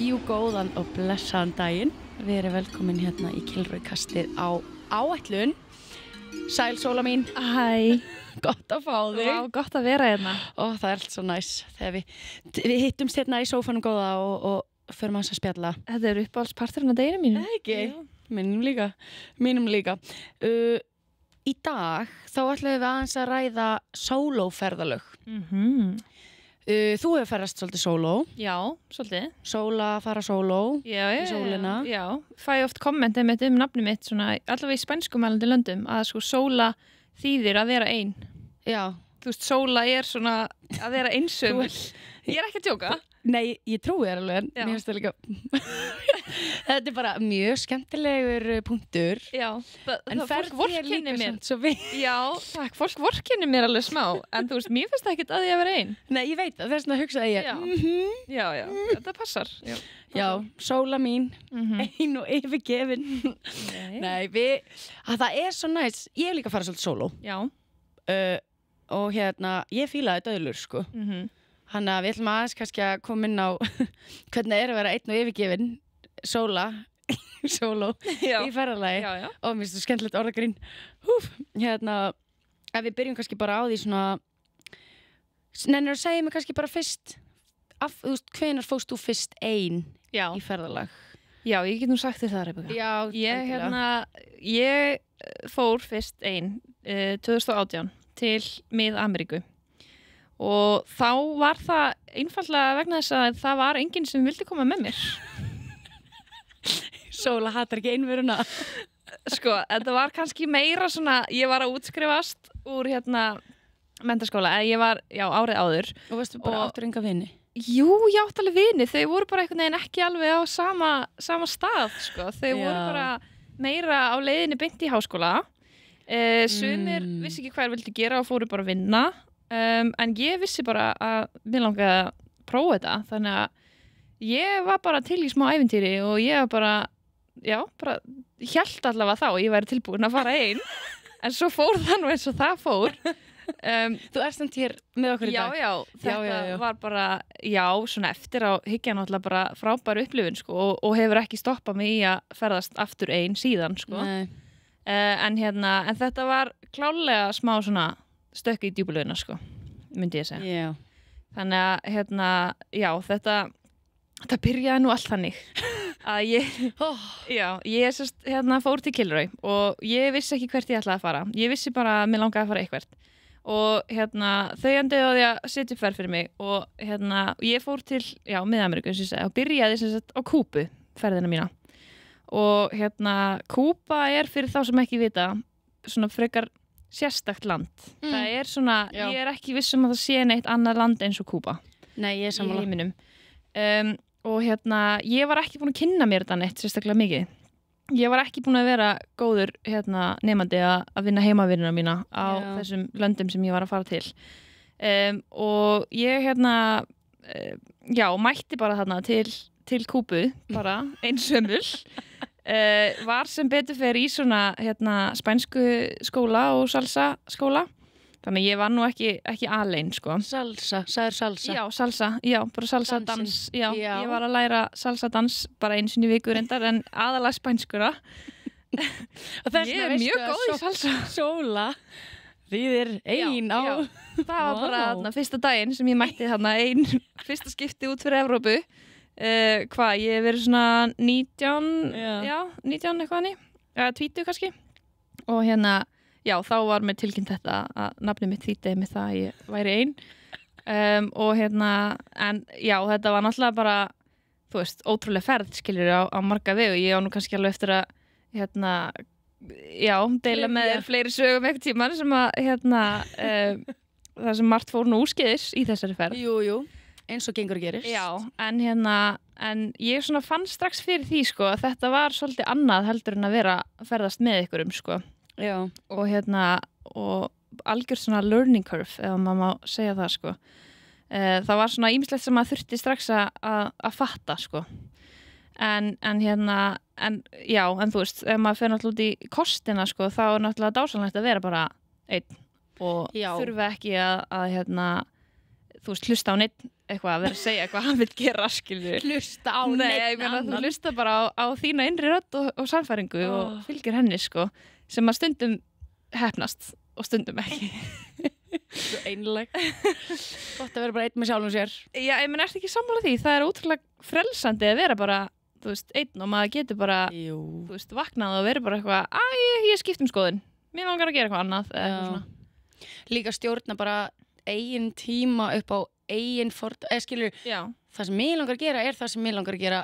Jú, góðan og blessaðan daginn. Við erum velkomin hérna í Kilroy-kastið á áætlun. Sæl, Sóla mín. Hæ. Gott að fá þig. Vá, gott að vera hérna. Ó, það er allt svo næs þegar við hittumst hérna í sófanum góða og förum að spjalla. Þetta er uppáhaldsparturinn á deginu mínu. Ekki? Mínum líka. Í dag þá ætlum við aðeins að ræða sólóferðalög. Þú hefur ferðast svolítið sóló. Já, svolítið. Sóla fara sóló í sólina. Já, fæ oft komment einmitt nafni mitt, svona, allavega í spænskumælandi löndum, að sko sóla þýðir að vera ein. Já. Þú veist, sóla er svona að vera einsömul. Ég er ekki að djóka. Nei, ég trúi þér alveg, en mér finnst það líka... Þetta er bara mjög skemmtilegur punktur. Já, en fólk vorkennir mér. Já, takk, fólk vorkennir mér alveg smá, en þú veist, mér finnst það ekkert að ég að vera ein. Nei, ég veit það, þess vegna hugsaði ég. Já, þetta passar. Já, Sóla mín, ein og yfirgefin. Nei, það er svo næst. Ég hef líka farið svolítið sóló. Já. Og hérna, ég fílaði döðlur, sko. Þannig að við ætlum aðeins kannski að koma inn á hvernig það er að vera einn og yfirgefin sóló í ferðalagi og mér finnst það skemmtilegt orðagrín hérna, ef við byrjum kannski bara á því svona nennir að segja mig kannski bara fyrst hvenær fórst þú fyrst ein í ferðalag? Já, ég get nú sagt þér það, Rebecca. Já, ég fór fyrst ein 2018 til Mið-Ameríku. Og þá var það einfaldlega vegna þess að það var enginn sem vildi koma með mér. Sóla hatar ekki einveruna. Sko, þetta var kannski meira svona, ég var að útskrifast úr menntaskóla, ég var, árið áður. Og varstu bara áttur enga vini? Jú, ég átti alveg vini, þau voru bara einhvern veginn ekki alveg á sama stað, sko. Þau voru bara meira á leiðinni beint í háskóla. Sumir vissi ekki hvað þeir vildu gera og fóru bara að vinna. En ég vissi bara að mér langaði að prófa þetta, þannig að ég var bara til í smá ævintýri og ég var bara hélt allavega þá ég væri tilbúin að fara ein, en svo fór það nú eins og það fór. Þú ert samt hér með okkur í dag? Já, þetta var bara, svona eftir á hyggja náttúrulega bara frábær upplifun, sko, og hefur ekki stoppað mig í að ferðast aftur ein síðan, sko. En þetta var klárlega smá svona stökk í djúpulögina, sko, myndi ég segja. Þannig að, þetta byrjaði nú allt þannig að ég fór til Kilroy og ég vissi ekki hvert ég ætlaði að fara. Ég vissi bara að mér langaði að fara eitthvert. Og þau enduðu á því að setja upp ferð fyrir mig og ég fór til, Mið-Ameríku, eins og ég segi, og byrjaði á Kúbu, ferðina mína. Og Kúba er fyrir þá sem ekki vita, svona frekar sérstakt land. Það er svona, ég er ekki viss um að það sé neitt annað land eins og Kúba. Nei, ég er sammála. Í heiminum. Og ég var ekki búin að kynna mér þetta neitt sérstaklega mikið. Ég var ekki búin að vera góður nemandi að vinna heimavinnuna mína á þessum löndum sem ég var að fara til. Og ég mætti bara þarna til Kúbu, bara einsömmul. Var sem betur fer í svona spænsku skóla og salsa skóla, þannig ég var nú ekki alein, sko. Salsa, sagður salsa? Já, salsa, bara salsa dans. Ég var að læra salsa dans bara einu sinni í viku reyndar, en aðalega spænskuna. Ég er mjög góð í salsa. Sóla þýðir ein á. Það var bara fyrsta daginn sem ég mætti ein fyrsta skipti út fyrir Evrópu. Ég hef verið svona 19 eitthvað hannig, 20 kannski, og þá var mér tilkynnt þetta að nafnið mitt þýddi með það að ég væri ein. Og en þetta var náttúrulega bara, þú veist, ótrúlega ferð, skilur á marga vegu. Ég á nú kannski alveg eftir að deila með þér fleiri sögum eitthvað tíman sem að það sem margt fór nú úrskeiðis í þessari ferð. Jú. Eins og gengur gerist. Já, en ég svona fann strax fyrir því, sko, að þetta var svolítið annað heldur en að vera að ferðast með ykkurum, sko. Já. Og algjör svona learning curve, ef maður má segja það, sko. Það var svona ýmislegt sem maður þurfti strax að fatta, sko. En þú veist, ef maður fer náttúrulega út í kostina, sko, þá er náttúrulega dásamlegt að vera bara einn og þurfa ekki að þú veist, hlusta á neitt eitthvað að vera að segja hvað hann vil gera, skilur. Hlusta á neitt annan. Þú hlusta bara á þína innri rödd og sannfæringu og fylgir henni, sko, sem að stundum hefnast og stundum ekki. Svo einleg. Gott að vera bara einn með sjálfum sér. Já, ég menn, ertu ekki sammála því? Það er ótrúlega frelsandi að vera bara, þú veist, einn og maður getur bara, þú veist, vaknað og verið bara eitthvað, ég skipt skoðun. Mér langar að gera eitthvað annað eða eitthvað svona. Líka stjórna bara eigin tíma upp á eigin skilur, það sem ég langar að gera er það sem ég langar að gera.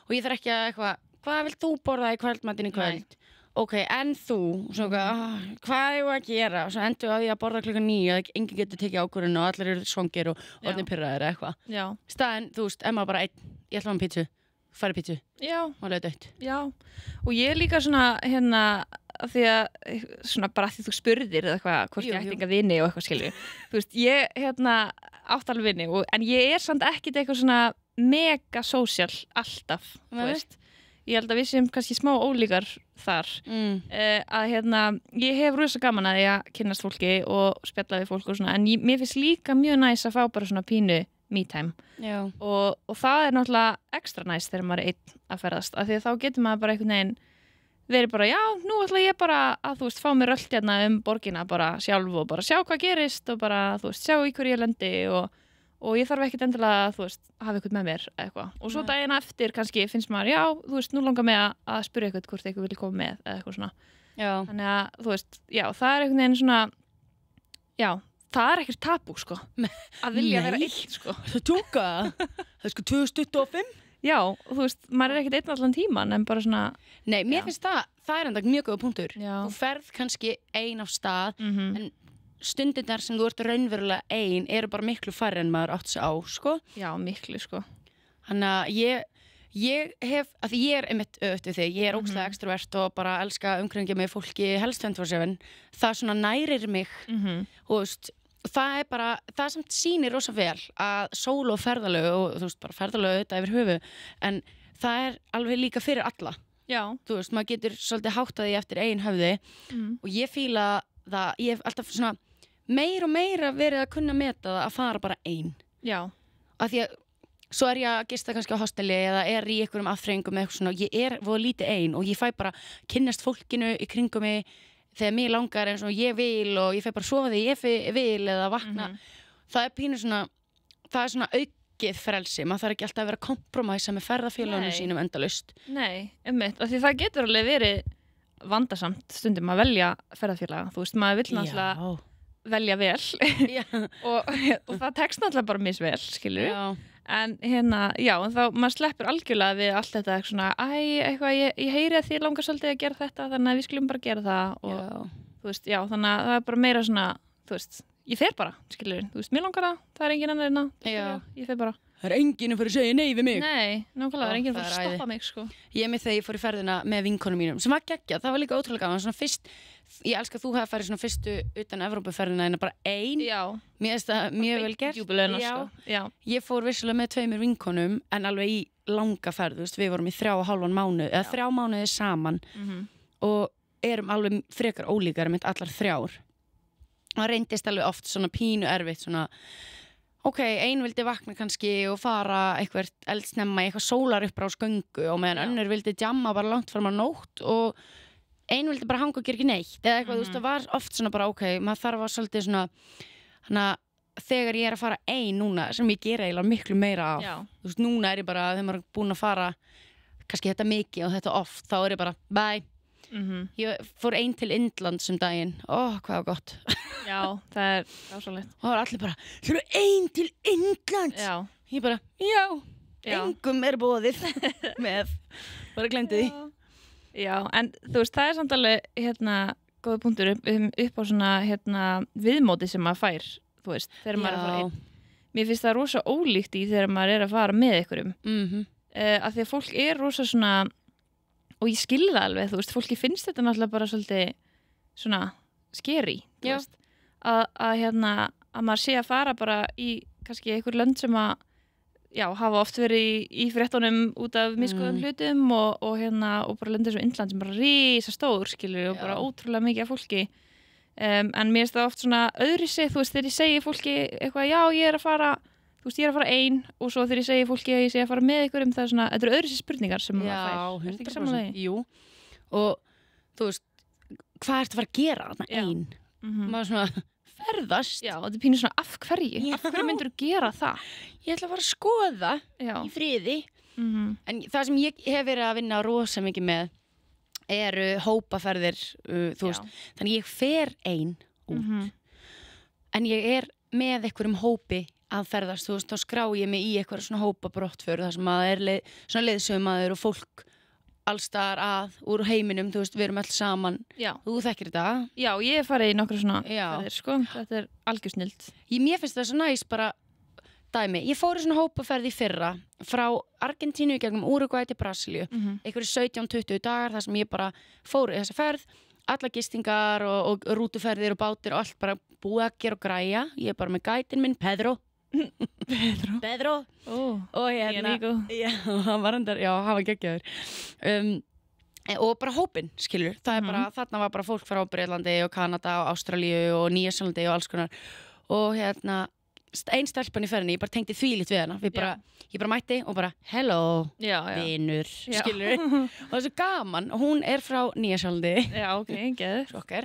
Og ég þarf ekki að eitthvað, hvað vilt þú borða í kvöldmatinn í kvöld? Nei. Ok, en þú, svo hvað er að gera? Svo endur að ég að borða 9:00 að enginn getur tekið ákvörðun og allir eru svangir og orðnir pirraðir eða eitthvað. Staðinn, þú veist, maður bara einn, ég ætla að pítsu, færi pítsu. Já. Og alveg dött. Já, og ég líka svona, því að, svona bara því þú spurðir eða eitthvað, hvort ég ætti enga vini og eitthvað skilju. Þú veist, ég, átt alveg vini, en ég er samt ekkit eitthvað svona mega social alltaf, þú veist. Ég held að við séum kannski smá ólíkar þar að ég hef rosa gaman að ég kynnast fólki og spjalla við fólk og svona, en mér finnst líka mjög næs að fá bara svona pínu me time og það er náttúrulega ekstra næs þegar maður er einn að ferðast, af því að þá getur maður bara einhvern veginn verið bara, já, nú ætla ég bara að þú veist, fá mér öll borgina bara sjálf og bara sjá hvað gerist og bara, þú veist, sjá í hverju ég lendi og ég þarf ekkert endilega að, þú veist, hafa eitthvað með mér eitthvað. Og svo daginn eftir kannski finnst maður, já, þú veist, nú langar mig að spyrja eitthvað hvort eitthvað vilja koma með eða eitthvað svona. Já. Þannig að, þú veist, já, það er einhvern veginn svona, já, það er ekkert tabú, sko. Að vilja vera einn, sko. Það tóka það er sko 2025. Já, og þú veist, maður er ekkert einn allan tíman, en bara svona... Nei, mér finnst það er enda mjög góða punktur. Já. Þú ferð kannski ein á stað, en stundinnar sem þú ert raunverulega ein eru bara miklu færri en maður átt sig á, sko. Já, miklu, sko. Þannig að ég hef, að því ég er einmitt við þig, ég er ógeðslega extrovert og bara elska umkringja með fólki helst 24/7. Það svona nærir mig og þú veist, það er bara, það samt sýnir rosa vel að sóló ferðalög og þú veist, bara ferðalög þetta yfir höfu, en það er alveg líka fyrir alla. Já. Þú veist, maður getur svolítið hátt að því eftir eigin höfði og ég fíla það, ég hef alltaf svona meira og meira verið að kunna meta það að fara bara ein. Já. Af því að svo er ég að gista kannski á hosteli eða er í einhverjum aðþrengum eða eitthvað svona, ég er voða lítið ein og ég fæ bara kynnast fólkinu í kringum mig þegar mér langar eins og ég vil og ég fæ bara sofa þegar ég vil eða vakna. Það er pínu svona, það er svona aukið frelsi, maður þarf ekki alltaf að vera að kompromæsa með ferðafélagunum sínum endalaust. Nei, einmitt, af því það getur alveg verið vandasamt stundum að velja ferðafélaga, þú veist, maður vill náttúrulega velja vel og það tekst náttúrulega bara misvel, skilur við. En já, en þá maður sleppur algjörlega við allt þetta svona, eitthvað, ég heyri að þið langar svolítið að gera þetta, þannig að við skulum bara gera það og þú veist, já, þannig að það er bara meira svona, þú veist, ég fer bara, skilur við, þú veist, mér langar það er engin annar ég fer bara. Það er enginn fyrir að segja nei við mig. Nei, nákvæmlega, það er enginn fyrir að stoppa mig, sko. Ég með þegar ég fór í ferðina með vinkonum mínum, sem var geggjað, það var líka ótrúlega gaman, svona fyrst, ég elska að þú hafa farið svona fyrstu utan Evrópuferðina en bara ein. Já. Mér finnst það mjög vel gert. Júbileuna, sko. Já. Ég fór vissulega með 2 vinkonum, en alveg í langa ferð, þú veist, við vorum í 3,5 mánuð, eða 3 mánuði saman og erum alveg frekar ólíkar með allar 3. Það reyndist alveg oft svona pínu erfitt, svona ok, ein vildi vakna kannski og fara eitthvað eldsnemma í eitthvað sólaruppbrásgöngu og meðan önnur vildi djamma bara langt fram á nótt og ein vildi bara hanga og gera ekki neitt eða eitthvað, þú veist, það var oft svona bara ok, maður þarf að svolítið svona, þannig að þegar ég er að fara ein núna, sem ég gera eiginlega miklu meira af, þú veist, núna er ég bara, þegar maður er búin að fara kannski þetta mikið og þetta oft, þá er ég bara bye. Ég fór ein til Indlands daginn, hvað var gott. Já, það er dásalegt. Og það var allir bara, þú eru ein til Indlands? Já. Ég bara, já. Engum er boðið með, bara glemdi því. Já, en þú veist, það er samt alveg góða punktur upp á svona viðmóti sem maður fær, þú veist, þegar maður er að fara einn. Mér finnst það rosa ólíkt í þegar maður er að fara með einhverjum. Af því að fólk er rosa svona, og ég skil það alveg, þú veist, fólki finnst þetta náttúrulega bara svolítið svona scary, þú veist, að maður sé að fara bara í kannski einhver lönd sem að hafa oft verið í fréttunum út af misgóðum hlutum og bara löndið svo Indland sem bara rísa stór, skilur, og bara ótrúlega mikið af fólki en mér finnst það oft svona öðruvísi, þú veist, þegar ég segi fólki eitthvað, já, ég er að fara þú veist, ég að fara ein og svo þegar ég segi fólki að ég sé að fara með ykkur það er svona, þetta eru öðru sér spurningar sem maður fær. Já, 100%. Jú, og þú veist, hvað ertu að fara að gera þarna ein? Maður svona ferðast. Já, þetta er pínu svona af hverju myndur þú gera það? Ég ætla að fara að skoða í friði. En það sem ég hef verið að vinna rosa mikið með eru hópaferðir, þú veist, þannig ég fer ein út. En ég er með einhverjum hópi að ferðast, þú veist, þá skrá ég mig í eitthvað svona hópabrottför þar sem að er svona leiðsögumaður og fólk allstaðar að úr heiminum, þú veist, við erum öll saman. Já. Þú þekkir þetta? Já, ég hef farið í nokkru svona ferðir, sko. Þetta er algjör snilt. Mér finnst það svo næs bara dæmi. Ég fór í svona hópaferð í fyrra frá Argentínu gegnum Úrúgvæ til Brasilíu. Einhverju 17-20 dagar þar sem ég bara fór í þessa ferð. Alla gistingar og rútuferðir og bátir og allt bara búið að gera og græja. Ég er bara með gætin minn, Pedro. Og hérna hann var geggjaður. Og bara hópinn, skilur. Það er bara, þarna var bara fólk frá Breitlandi og Kanada og Ástralíu og Nýja-Sjálandi og alls konar. Og hérna ein stelpan í ferðinni, ég bara tengdi þvílíkt við hana. Ég bara mætti og bara hello, vinur, skilur. Og það er svo gaman, og hún er frá Nýja-Sjálandi. Já, ok, geður. Sjokkar,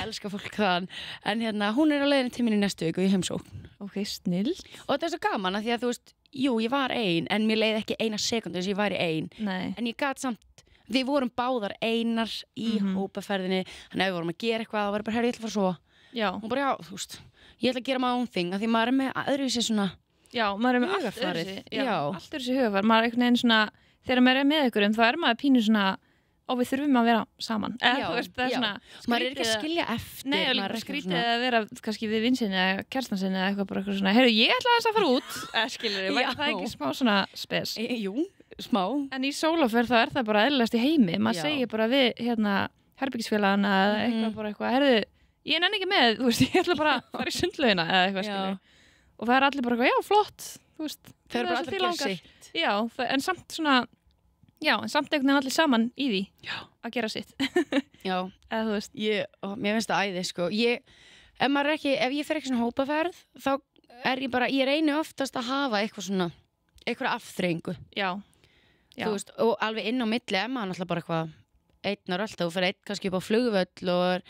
elskar fólk þaðan. En hérna, hún er á leiðinni til mín í næstu viku í heimsókn. Ok, snill. Og þetta er svo gaman að því að þú veist, jú, ég var ein, en mér leiði ekki eina sekundu þess að ég væri ein. Nei. En ég gat samt, við vorum báðar einar í hópaferðinni, þannig að við vorum að gera eitthvað, það var bara, herri, ég ætla að fara að sofa. Já. Hún bara, já, þú veist, ég ætla að gera maður thing, að því maður er með öðruvísi svona maður er með hugarfarið. Allt öðruvísi hugarfarið. Maður er einhvern veginn svona, þegar maður er með ykkur þá er maður pínu svona, við þurfum að vera saman. Þú veist, það er svona maður er ekki að skilja eftir. Nei, og líka skrítið að vera kannski við vinsinni eða kærstansinni eða eitthvað bara eitthvað svona, heyrðu, ég ætla að fara út. Skilurðu, væri það ekki smá svona spes? Jú, smá. En í sóloferð þá er það bara eðlilegast í heimi. Maður segir bara við herbergisfélagana eða eitthvað bara eitthvað, heyrðu, ég nenni ekki með, þú veist, ég ætla bara að fara í sundlaugina eða eitthvað, skilur. Og það er allir bara eitthvað, já, flott, þú veist. Það er bara allir að gera sitt. Já, en samt svona, en samt einhvern veginn allir saman í því að gera sitt. Já. Eða þú veist. Mér finnst það æði, sko. Ef ég fer ekki svona hópaferð, þá er ég reyni oftast að hafa eitthvað svona, eitthvað afþreyingu. Já. Þú veist, og alveg inn á milli, maður náttúrulega bara eitthvað einn á alltaf og fyrir einn kannski upp á flugvöll og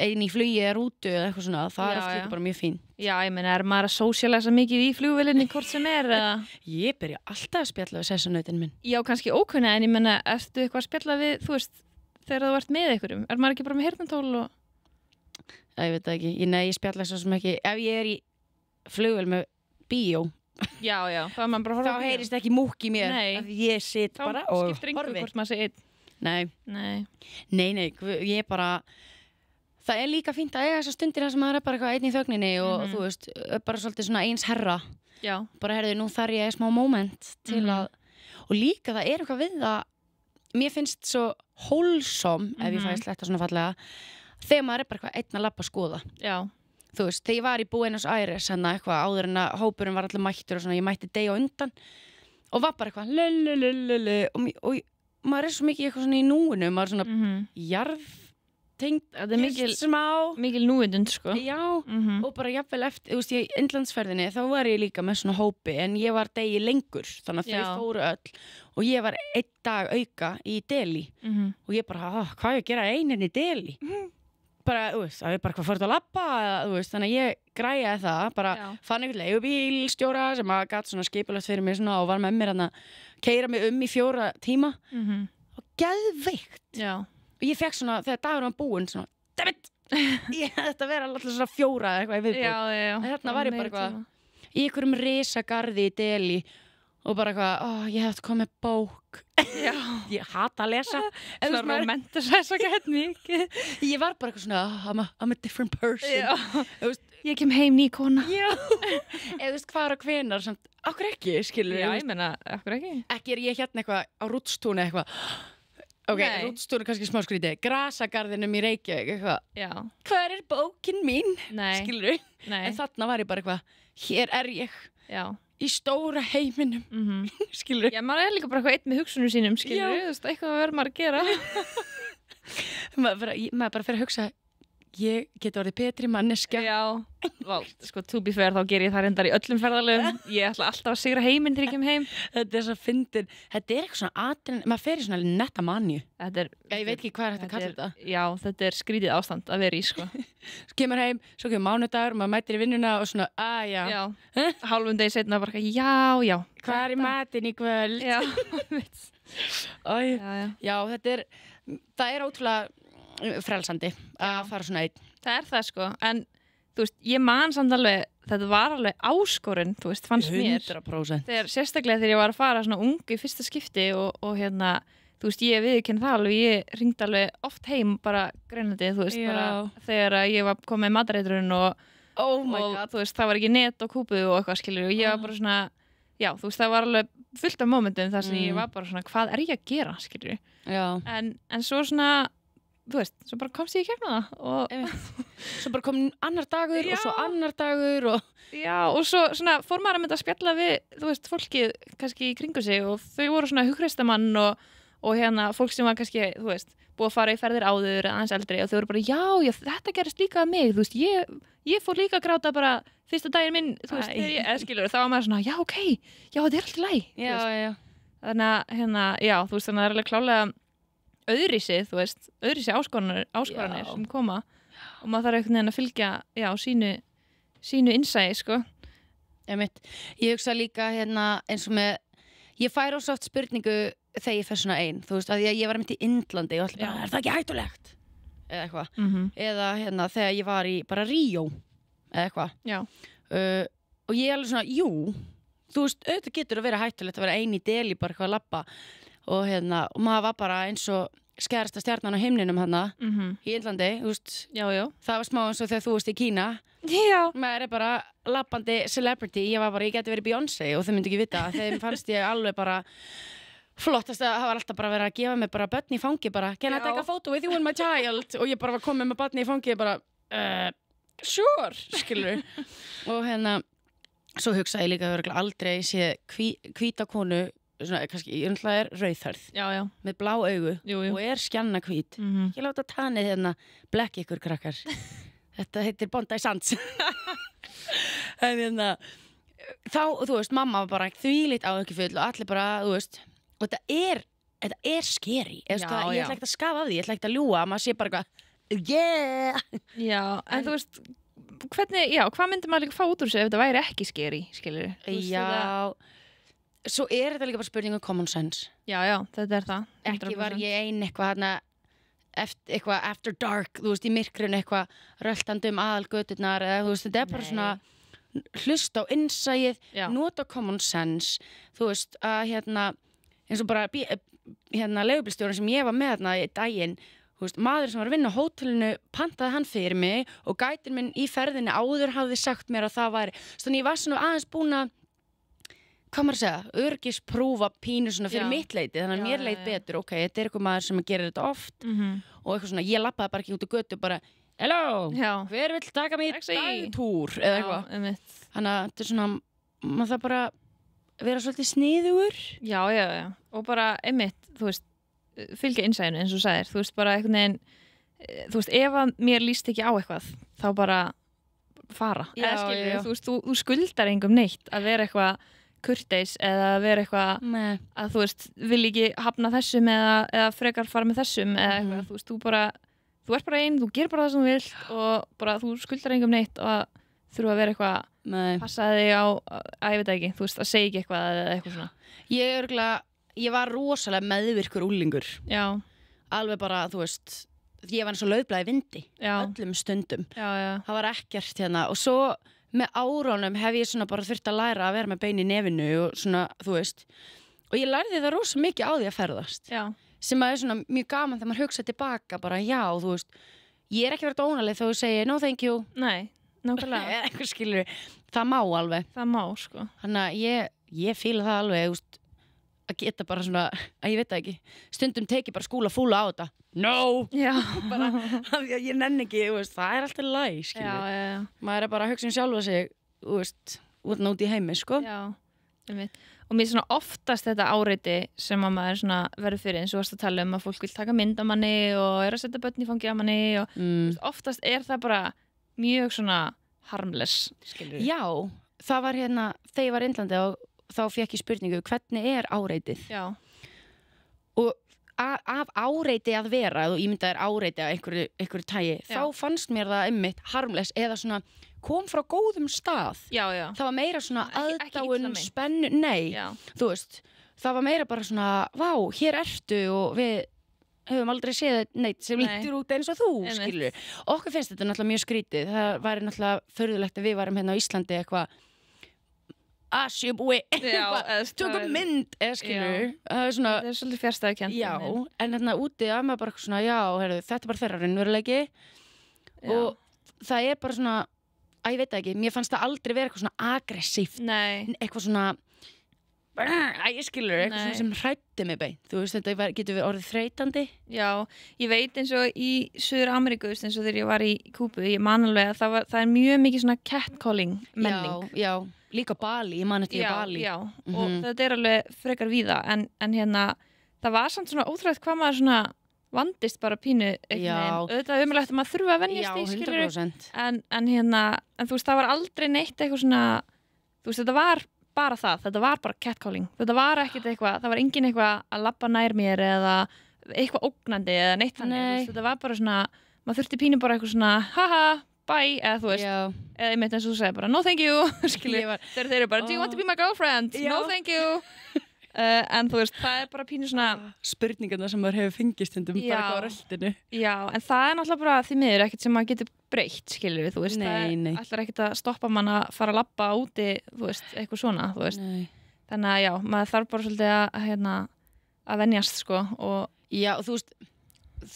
einn í flugi eða rútu eða eitthvað svona, það er oft líka bara mjög fín. Já, ég meina, er maður að socialisa mikið í flugvölinni hvort sem er, eða? Ég byrja alltaf að spjalla við sessunautin minn. Já, kannski ókunna, en ég meina, ertu eitthvað að spjalla við, þú veist, þegar þú ert með einhverjum? Er maður ekki bara með heyrnartól og? Ég veit það ekki, ég spjalla svo sem ekki, ef ég er í flugvél með bíó. Já, þá heyrist ekki múkk í mér. Ég sit bara og horfi. Nei, ég bara það er líka fínt að eiga þessar stundir sem maður er bara eitthvað einn í þögninni og þú veist, bara svolítið svona eins herra. Já. Bara herðu, nú þarf ég smá moment til að, og líka það er eitthvað við það mér finnst svo wholesome ef ég fæ sletta svona fallega þegar maður er bara eitthvað einn að labba að skoða. Já. Þú veist, þegar ég var í Buenos Aires eitthvað áður en að hópurinn var allir mættur og svona, ég mætti degi á undan og var bara eitthvað og maður er svo mikið eitthvað svona í núinu, maður er svona jarðtengt, þetta er mikil núvitund, sko. Já, og bara jafnvel eftir, þú veist, í innlandsferðinni þá var ég líka með svona hópi en ég var degi lengur, þannig að þau fóru öll og ég var einn dag auka í Delhi og ég bara, hvað ég að gera einin í Delhi? Bara, þú veist, það er bara hvað fórt að labba eða, þú veist, þannig að ég græjaði það bara fann einhvern leigubílstjóra sem að gat svona skipulagt fyrir mig svona og var með mér að keyra mig í 4 tíma og geðveikt og ég fekk svona, þegar dagur var búinn svona, dammit ég þetta vera alltaf svona 4 eða eitthvað í viðbót en þarna var ég bara eitthvað í einhverjum risagarði í Delhi og bara eitthvað, ég hefði komið bók ég hata að lesa svona romantisæsa gett mikið ég var bara eitthvað svona I'm a different person ég kem heim ný kona eða þú veist hvar og hvenar samt, okkur ekki, skilur já, ég menna, okkur ekki er ég hérna eitthvað á Rútstúni eitthvað Rútstúni kannski smá skrítið grasagarðinum í Reykjavík eitthvað hvar er bókin mín, skilur en þarna var ég bara eitthvað hér er ég í stóra heiminum skilur já, maður er líka bara eitthvað einn með hugsunum sínum skilur, þú veist, eitthvað verður maður að gera maður bara fyrir að hugsa ég geti orðið betri manneskja. Já, sko, to be fair, þá ger ég það reyndar í öllum ferðalögum. Ég ætla alltaf að sigra heiminn þegar ég kem heim. Þetta svo fyndin. Þetta eitthvað svona maður fer í svona netta manju. Ég veit ekki hvað þetta kallar þetta. Já, þetta skrítið ástand að vera í, sko. Svo kemur heim, svo kemur mánudagur, maður mætir í vinnuna og svona, já. Hálfum degi seinna bara, já. Hvað í matinn í kvöld? Já, já, það ótrúlega frelsandi að fara svona einn. Það það sko, en þú veist, ég man samt alveg, þetta var alveg áskorun, þú veist, fannst 100%. mér sérstaklega þegar ég var að fara svona ung í fyrsta skipti og hérna, þú veist, ég viðurkenni það alveg, ég hringdi alveg oft heim bara greinandi, þú veist, bara þegar ég var komið með matareitrun og þú veist, það var ekki net og kúpu og eitthvað skilur og ég var bara svona, já, þú veist, það var alveg fullt af momentum þar sem ég var bara svona, hvað ég að gera, skilur en svo svona þú veist, svo bara komst ég í gegnum það og svo bara kom annar dagur og svo annar dagur og og svo svona fór maður að mynda að spjalla við, þú veist, fólkið kannski í kringu sig og þau voru svona hugreistamann og hérna fólk sem var kannski, þú veist, búið að fara í ferðir áður aðeins eldri og þau voru bara, já, þetta gerist líka að mig, þú veist, ég fór líka að gráta bara fyrsta daginn minn, þú veist, þegar ég skilur, þá var maður svona, já, ok, já, þetta alltaf læg, þannig að, hérna, já, þú veist, þannig að það alveg klálega öðrisi áskoranir sem koma og maður þarf einhvern veginn að fylgja sínu innsæi sko. Ég hugsa líka hérna eins og með ég fær ósá oft spurningu þegar ég fer svona einn, þú veist, að ég var mitt í Indlandi og allir bara, það ekki hættulegt? Eða eitthvað, eða hérna þegar ég var í bara Ríó eða eitthvað og ég alveg svona, jú þú veist, auðvitað getur að vera hættulegt að vera ein í Delí bara eitthvað að labba og hérna, og maður var bara eins og skærasta stjarnan á himninum hana í Indlandi, þú veist það var smá eins og þegar þú veist í Kína maður bara labbandi celebrity, ég geti verið Beyoncé og þau myndi ekki vita, þeim fannst ég alveg bara flottast að það var alltaf bara verið að gefa mig bara börn í fangi bara, can I take a photo with you and my child og ég bara var komið með börn í fangi bara, sure, skilur og hérna svo hugsaði ég líka að aldrei sé hvíta konu svona, kannski, ég rauðhærð með blá augu og skjanna hvít ég láta tanið hérna blekki ykkur krakkar þetta heitir Bondi Sands en hérna þá, þú veist, mamma var bara þvílíkt áhyggjufull og allir bara, þú veist og þetta er scary ég ætla ekki að skafa af því, ég ætla ekki að ljúga maður sé bara eitthvað en þú veist hvernig, hvað myndi maður líka fá út úr þessu ef þetta væri ekki scary, skilur svo þetta líka bara spurning um common sense já, þetta það 100%. Ekki var ég ein eitthvað after dark, þú veist, í myrkrun eitthvað röltandi aðalgöturnar eða þú veist, þetta bara svona hlusta á innsæið, nota common sense þú veist, að hérna eins og bara leigubílstjórinn sem ég var með þarna í daginn þú veist, maður sem var að vinna á hótelinu pantaði hann fyrir mig og gætin minn í ferðinni áður hafði sagt mér að það væri þannig ég var svona aðeins búin að hvað maður að segja, örgisprófa pínu svona fyrir mitt leiti, þannig að mér leit betur ok, þetta er eitthvað maður sem gerir þetta oft og eitthvað svona, ég lappaði bara ekki út á götu bara, hello, hver vill taka mig í dagtúr eða eitthvað þannig að þetta er svona, maður það bara vera svolítið sniðugur já, og bara einmitt, þú veist fylgja innsæðinu eins og sagðir, þú veist bara einhvern veginn, þú veist, ef að mér líst ekki á eitthvað, þá bara fara, eða skilur, þú veist, þú skuldar engum neitt að vera eitthvað kurteis eða vera eitthvað að þú veist, vil ekki hafna þessum eða frekar fara með þessum eða eitthvað, þú veist, þú ert bara einn, þú ger bara það sem þú vilt og bara þú skuldar engum neitt og þurfa að vera eitthvað passaði þig á, að ég veit ekki, þú veist, að segja ekki eitthvað eða eitthvað svona ég var rosalega meðvirkur úlingur alveg bara, þú veist ég var eins og laufblaði vindi öllum stundum það var ekkert hérna og svo með árunum hef ég svona bara þurft að læra að vera með bein í nefinu og svona, þú veist og ég lærði það rosa mikið á því að ferðast sem að er svona mjög gaman þegar maður hugsa tilbaka bara þú veist ég er ekki verið dónaleg þá ég segi no thank you nei, nákvæmlega eitthvað skilur, það má alveg það má, sko þannig að ég fíla það alveg, þú veist að geta bara svona, að ég veit það ekki stundum teki bara skúla fúla á þetta bara, ég nenni ekki veist, það er alltaf læg, skilur maður er bara að hugsa sjálfa sig út í heimi, sko og mér svona oftast þetta áreiti sem að maður svona verður fyrir eins og varst að tala að fólk vil taka mynd af manni og að setja börn í fangi af manni og oftast það bara mjög svona harmless, skilur við. Já, það var þegar ég var í Indlandi og þá fékk ég spurningu, hvernig áreitið? Já. Og af áreiti að vera, og ég myndi að áreiti af einhverju tægi, þá fannst mér það einmitt harmless eða svona kom frá góðum stað. Já. Það var meira svona aðdáun, spennu, nei, þú veist, það var meira bara svona, vá, hér ertu og við höfum aldrei séð neitt sem lítur út eins og þú, skilur. Okkur finnst þetta náttúrulega mjög skrítið. Það væri náttúrulega förðulegt að við varum hérna á Íslandi eitthvað asjubúi, tökum mynd, skilur. Það er svolítið fjarstæðukennt. Já, en hérna úti að maður bara svona, já, heyrðu, þetta er bara þeirra raunveruleiki og það er bara svona, ég veit ekki, mér fannst það aldrei vera eitthvað svona aggressíft, eitthvað svona ég skilur, eitthvað svona sem hræddi mig beint, þú veist, þetta getur verið orðið þreytandi. Já, ég veit eins og í Suður-Ameríku, eins og þegar ég var í Kúbu, ég man alveg að það er mjög mikið svona catcalling menning. Já, líka Bali, ég man eftir Bali. Já, og þetta er alveg frekar víða, en hérna, það var samt svona ótrúlegt hvað maður svona vandist bara pínu auðvitað umrætt að maður þurfa að venjast í, skilur 100%. En þú veist, það var aldrei neitt eitthvað svona, þú veist, þetta var bara þetta var bara catcalling, þetta var ekkert eitthvað, það var engin eitthvað að labba nær mér eða eitthvað ógnandi eða neitt þannig, þetta var bara svona, maður þurfti pínu bara eitthvað svona, haha, bye, eða þú veist, eða ég meint eins og þú segir bara, no thank you, skilur, þeir eru bara, do you want to be my girlfriend? No thank you. En þú veist, það er bara pínu svona spurningarna sem maður hefur fengist bara eitthvað á röldinu. Já, en það er náttúrulega bara því miður ekkert sem maður getur breytt, skilur við, þú veist, það ætlar ekkert að stoppa mann að fara að labba úti, þú veist, eitthvað svona, þú veist. Þannig að já, maður þarf bara svolítið að venjast, sko, og já, þú veist,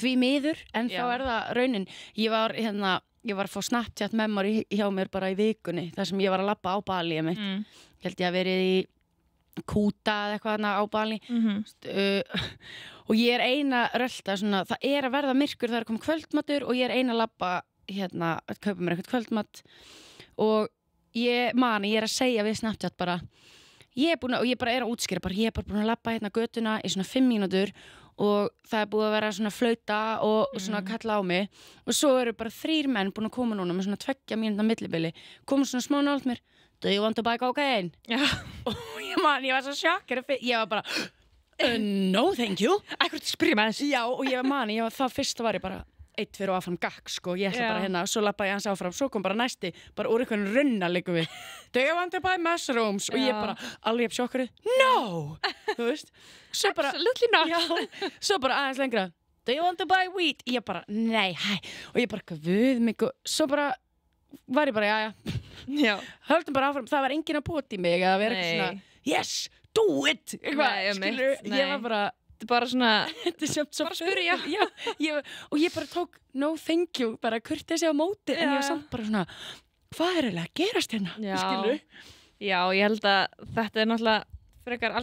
því miður, en þá er það raunin. Ég var að fá Snapchat memory hjá mér bara í vikunni, þar sem ég var að labba á Bali mitt. Ég held ég að verið í Kúta eða eitthvað á Bali og ég er eina rölda svona, það er að verða myrkur, það er komið kvöldmatur og ég er eina að labba að kaupa mér eitthvað kvöldmat og ég er að segja við Snapchat bara ég bara er að útskýra bara, ég er bara búin að labba götuna í svona 5 mínútur og það er búið að vera svona flauta og svona kalla á mig og svo eru bara 3 menn búin að koma núna með svona 2 mínútna millibili, koma svona smá nált mér, do you want to buy cocaine? Já. Og ég var svo sjokkir, ég var bara no thank you. Ætlar þú spyrja með þessu? Já, og það fyrst var ég bara 1 fyrir og áfram gakk, sko, ég ætla bara svo lappaði ég hans áfram, svo kom bara næsti bara úr einhvern runna líka við do you want to buy mushrooms? Og ég bara alveg sjokkuð, no, þú veist svo bara, absolutely not. Já, svo bara aðeins lengra, do you want to buy weed? Ég bara, nei, og ég bara, guð mig, svo bara var ég bara, já, höldum bara áfram, það var enginn að pota í mig að vera eitthvað svona, yes, do it eitthvað, skilur, ég var bara svona, bara spyrja og ég bara tók no thank you, bara kurteisi á móti en ég var samt bara svona, hvað er eiginlega að gerast hérna, skilur? Já, ég held að þetta er náttúrulega frekar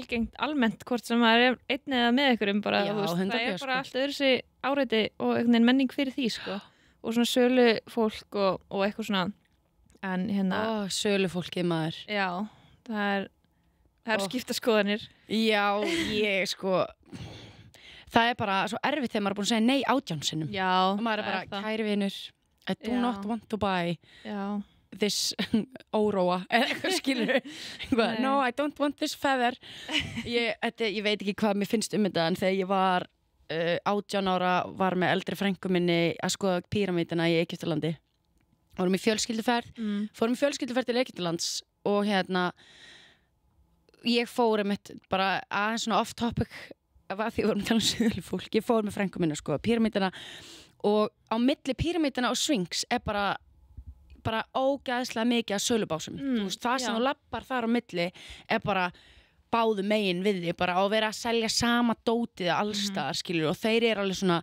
almennt hvort sem maður er einn eða með einhverjum bara, já, veist, það er bara allt öðru áreiti og einhvern veginn menning fyrir því, sko og svona sölu fólk og eitthvað svona en hérna sölu fólki maður já, það er skipta skoðanir já, ég sko það er bara svo erfitt þegar maður er búin að segja nei 18 sinnum já, og maður er bara, kæri vinur I do not want to buy this óróa eða eitthvað skilur no, I don't want this feather ég veit ekki hvað mér finnst þetta en þegar ég var 18 ára var með eldri frænku minni að skoða píramídina í Egyptalandi fórum í fjölskylduferð til Egyptalands og ég fór bara aðeins svona off topic af því við vorum að tala um sölu fólk ég fór með frænku minni að skoða píramídina og á milli píramídina og Sphinx er bara ógeðslega mikið að sölubásum það sem þú lappar þar á milli er bara báðu megin við því bara á að vera að selja sama dótið allstaðar, skilur, og þeir eru alveg svona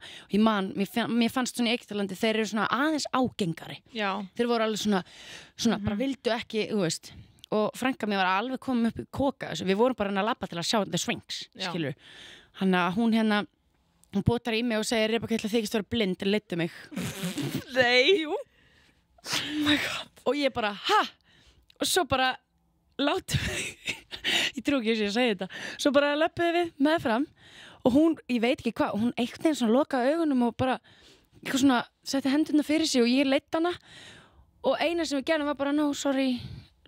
mér fannst svona í Egyptalandi, þeir eru svona aðeins ágengari þeir voru alveg svona bara vildu ekki, þú veist og frænka mér var alveg komið upp í koka við vorum bara að labba til að sjá The Sphinx skilur, hann að hún botar í mig og segir Rebekka, ég ætla þykist að vera blind, leiddu mig nei, jú oh my god og ég bara, ha? Og svo bara látum ég trú ekki að ég segi þetta svo bara löppuðum við meðfram og hún, ég veit ekki hvað, hún einhvern veginn svona lokaði augunum og bara eitthvað svona setti hendurna fyrir sig og ég leitt hana og eina sem við gerðum var bara no, sorry,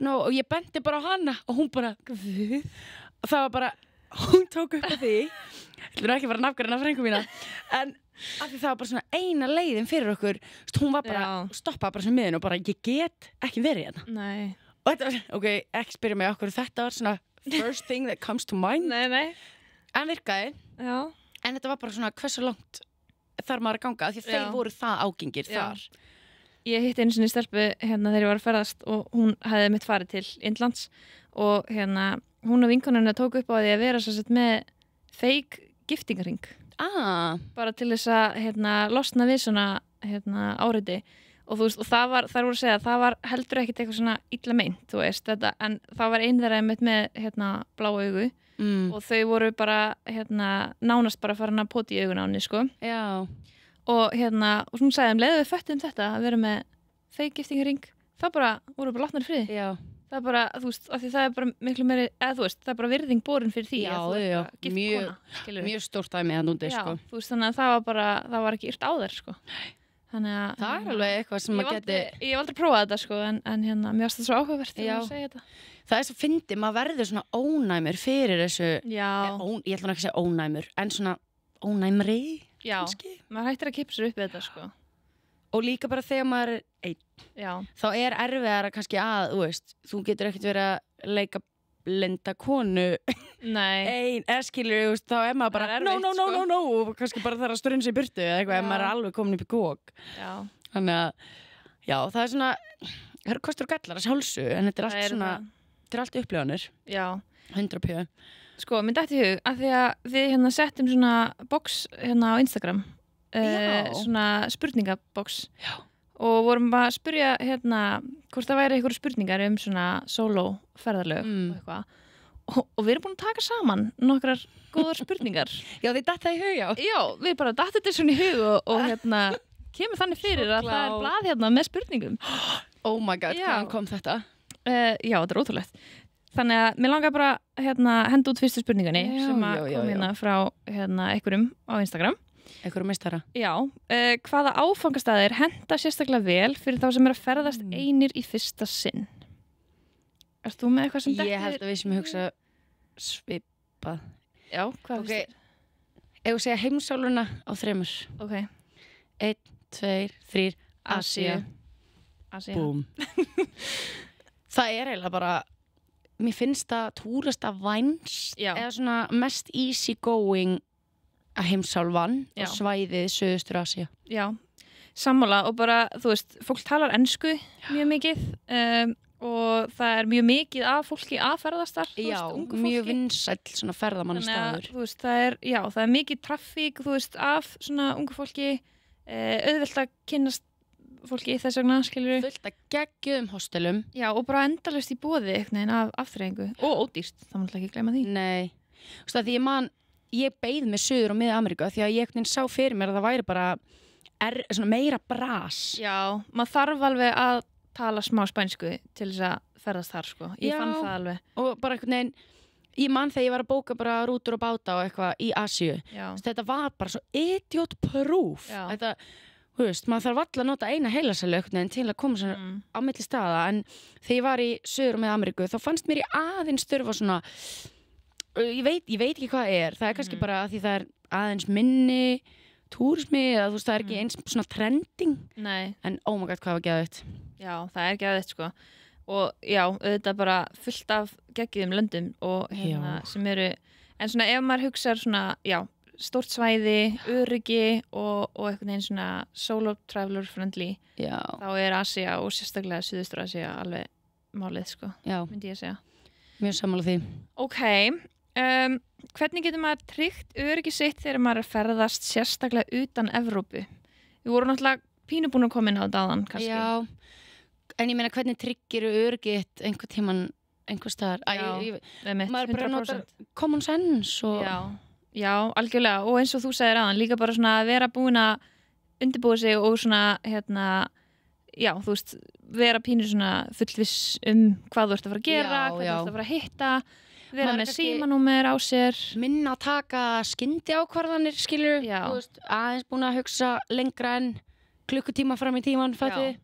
no og ég benti bara á hana og hún bara og það var bara, hún tók upp á því ég ætlum ekki að fara að nafngreina frænku mína en af því það var bara svona eina leiðin fyrir okkur hún var bara, stoppaði bara sem miðin og bara ég get ekki verið hérna Nei. og þetta var, ok, ekki spyrja mig okkur þetta var svona first thing that comes to mind Nei. en virkaði en þetta var bara svona hversu langt þar maður að ganga því að þeir voru það ágengir þar Ég hitti einu sinni stelpu hérna þegar ég var að ferðast og hún hefði mitt farið til Indlands og hérna hún og vinkonuna tók upp á því að vera svo sett með fake giftingarring bara til þess að hérna losna við svona hérna áreiti og þú veist og það var, þær voru að segja það var heldur ekkit eitthvað svona illa meint þú veist þetta en það var ein þeirra einmitt með hérna blá augu og þau voru bara hérna nánast bara farin að poti í augun á henni sko og hérna og hún sagði leiðu við föttum þetta að vera með fake giftingarring það bara voru bara látnar frið það er bara þú veist af því það er bara miklu meiri eða þú veist það er bara virðing borin fyrir því mjög stórt dæmi að núti sko þú veist þannig að það var ekki yrt á þér sko þannig að það er alveg eitthvað sem maður geti ég hef aldrei prófað þetta sko en hérna mér finnst það svo áhugavert að segja þetta það er svo fyndið, maður verður svona ónæmur fyrir þessu ég ætla ekki að segja ónæmur en svona ónæmri kannski maður hættir að kippa sér upp við þetta sko og líka bara þegar maður er einn þá er erfiðara kannski að þú getur ekkert verið að leika blinda konu ein skilur þá er maður bara no og kannski bara þarf að strunsa í burtu eða eitthvað ef maður er alveg komin upp í kók þannig að það er svona það eru kostur og gallar að sjálfsög en þetta er allt svona þetta er allt upplifanir 100p sko, mér dætti í hug að því að við hérna settum svona box hérna á Instagram svona spurningabox og vorum bara að spyrja hérna hvort það væri einhverju spurningar svona solo ferðalög og eitthvað og við erum búin að taka saman nokkrar góðar spurningar þið datt það í hug við bara dattum þetta svona í hug og hérna kemur þannig fyrir að það er blað hérna með spurningum oh my god, hvaðan kom þetta? Þetta er ótrúlegt þannig að mér langar bara hérna henda út fyrstu spurningunni sem að kom hérna frá hérna einhverjum á Instagram einhverjum meistara hvaða áfangastæðir henta sérstaklega vel fyrir þá sem er að ferðast einir í fyrsta sinn Erst þú með eitthvað sem ég held að við sem hugsa svipað hvað finnst þér? Ef við segja heimsálfuna á 3 1, 2, 3 Asía Búm það er eiginlega bara mér finnst það túrista vænst eða svona mest easy going að heimsálfan og svæðið Suðaustur Asía sammála og bara þú veist fólk talar ensku mjög mikið og það er mjög mikið af fólki að ferðast þar mjög vinsæll svona ferðamannastaður það er mikið traffík þú veist af svona ungu fólki auðvelt að kynnast fólki þess vegna skilur fullt að geggjuðum hostelum og bara endalaust í boði af afþreyingu og ódýrt, það má ekki gleyma því nei, þú veist að því ég beið með Suður og Mið-Ameríku því að ég sá fyrir mér að það væri bara svona meira bras maður þarf alveg að tala smá spænsku til þess að ferðast þar sko, ég fann það alveg og bara einhvern veginn ég man þegar ég var að bóka bara rútur og báta og eitthvað í Asíu þetta var bara svo idiot proof þetta þú veist, maður þarf alltaf að nota eina heilasælu til að koma svona á milli staða en þegar ég var í Suður og Mið-Ameríku þá fannst mér ég aðeins þurfa svona ég veit ekki hvað það er kannski bara að því það er aðeins minni túrismi eða þú veist það er ekki eins svona trending en oh my god hvað var geðveikt það er geðveikt sko og auðvitað bara fullt af geggjum löndum og hérna sem eru en svona ef maður hugsa svona stórt svæði, öryggi og einhvern veginn svona solo traveler friendly þá er Asía og sérstaklega Suðaustur Asía alveg málið sko myndi ég segja mjög sammála því hvernig getur maður tryggt öryggi sitt þegar maður er að ferðast sérstaklega utan Evrópu við vorum náttúrulega pínu búin að koma inn á þetta áðan kannski en ég meina hvernig tryggir öryggitt einhver tíman einhver staðar maður bara notar common sense og Já, algjörlega og eins og þú segir aðan líka bara svona að vera búin að undirbúa sig og svona þú veist, vera pínur svona fullviss hvað þú ert að fara að gera, hvað þú ert að fara að hitta, vera með símanúmer á sér. Minna að taka skyndi ákvarðanir, skilur, þú veist, aðeins búin að hugsa lengra en klukkutíma fram í tíman, fætti,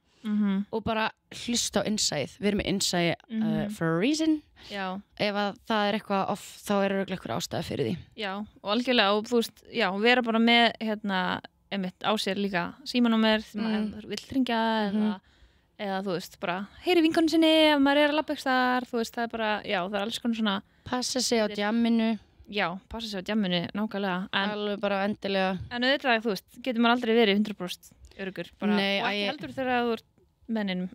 og bara hlusta á innsæð. Við erum með innsæð for a reason. Já. Ef að það eitthvað off, þá örugglega einhver ástæða fyrir því. Já, og algjörlega, og þú veist, vera bara með, einmitt á sér líka símanúmer, því maður vill hringja eða þú veist, bara heyri vinkonu sinni ef maður að labba ekki þar, þú veist, það er bara, það er alls konar svona. Passa sig á djamminu. Já, passa sig á djamminu, nákvæmlega. Alveg bara endilega. En auðvitað, þú veist, getur maður aldrei verið 100% öruggur, bara, Nei, og ekki heldur þegar þú ert menninum.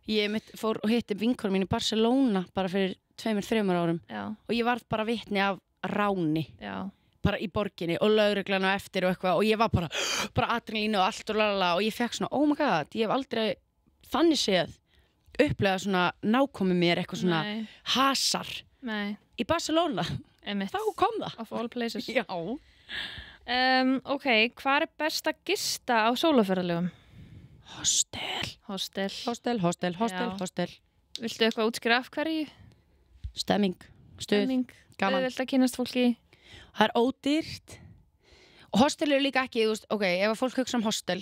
Ég fór og hitti vinkonu mín í Barcelona bara fyrir 2-3 árum. Já. Og ég varð bara vitni af ráni. Já. Bara í borginni og lögreglan á eftir og eitthvað og ég var bara adrenalín og allt og lalala og ég fekk svona, oh my god, ég hef aldrei þannig séð upplega svona nákomi mér eitthvað svona hasar. Nei. Í Barcelona. Einmitt. Þá kom það. Of all places. Já. Ok, hvað er best að gista á sóloferðalögum? Hostel. Viltu eitthvað útskýra af hverju? Stemming, stuð, gaman. Vilt að kynnast fólki? Það er ódýrt. Og hostel eru líka ekki, þú veist, ok, ef að fólk hugsa hostel,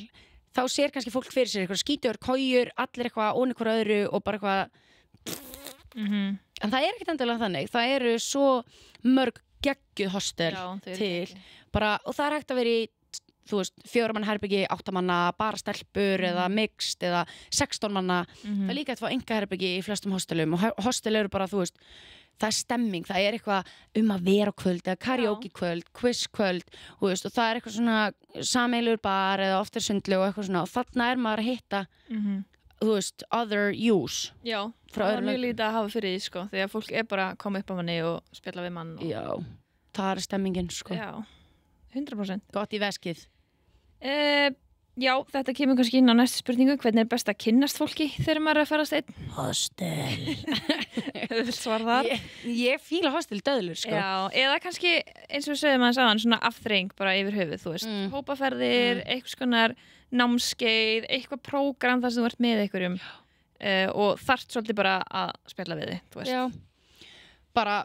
þá sér kannski fólk fyrir sér eitthvað skítur, kójur, allir eitthvað ón eitthvað öðru og bara eitthvað. En það er ekkert endilega þannig. Það eru svo mörg geggjuð hostel til. Bara, og það er hægt að vera í, þú veist, 4 manna herbyggi, 8 manna, bara stelpur eða mixed eða 16 manna. Það er líka að fá enga herbyggi í flestum hostelum og hostel eru bara, þú veist, það er stemming, það er eitthvað að vera kvöld eða karaoke kvöld, quiz kvöld og það er eitthvað svona sameiginlegur bar eða oft er sundlu og eitthvað svona og þarna er maður að hitta þú veist, other use. Já, það er mjög lítið að hafa fyrir því sko, því að fólk er bara að koma upp á manni og spjalla við mann og... Já, það er stemmingin sko. Já, 100%. Gott í veskið. Já, þetta kemur kannski inn á næstu spurningu. Hvernig er best að kynnast fólki þegar maður er að ferast einn? Hostel. Þú vilt svara þar? Ég fíla hostel döðlur, sko. Já, eða kannski, eins og við sögum aðeins áðan, svona afþreying bara yfir höfuð, þú veist. Hópaferðir, eitthvað skonar námskeið, eitthvað prógram þar sem þú ert með einhverjum og þarft svolítið bara að spjalla við þig, þú veist. Já, bara...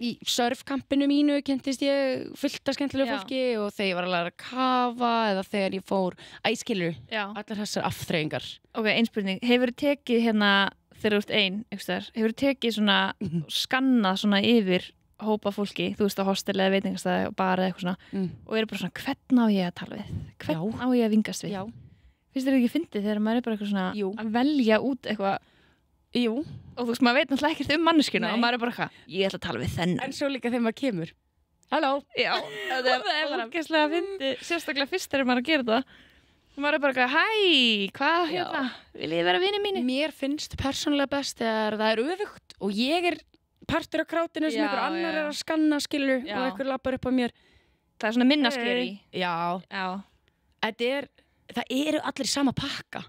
Í surfkampinu mínu kynntist ég fullt af skemmtilegu fólki og þegar ég var að læra að kafa eða þegar ég fór æskilur, allar þessar afþreyingar. Ok, einspurning, hefur þið tekið hérna þegar þú ert ein, hefur þið tekið svona, skannað svona yfir hópa fólki, þú veist á hostel eða veitingastæði og bara eitthvað svona og eru bara svona, hvern á ég að tala við? Hvern á ég að vingast við? Já. Finnst þér ekki fyndið þegar maður er bara eitthvað svona að velja út eitthvað? Jú. Og þú veist, maður veit náttúrulega ekkert manneskuna og maður er bara eitthvað, ég ætla að tala við þennan. En svo líka þegar maður kemur. Halló. Já, það er bara ógeðslega fyndið, sérstaklega fyrst þegar maður að gera það. Og maður er bara eitthvað, hæ, hvað hérna, vil ég vera vinir mínir? Mér finnst persónulega best þegar það er öfugt og ég er partur af krátinu sem einhver annar er að skanna, skilur, og einhver lappar upp á mér. Það er svona minnaskeri. Já. Það eru allir í sama pakka,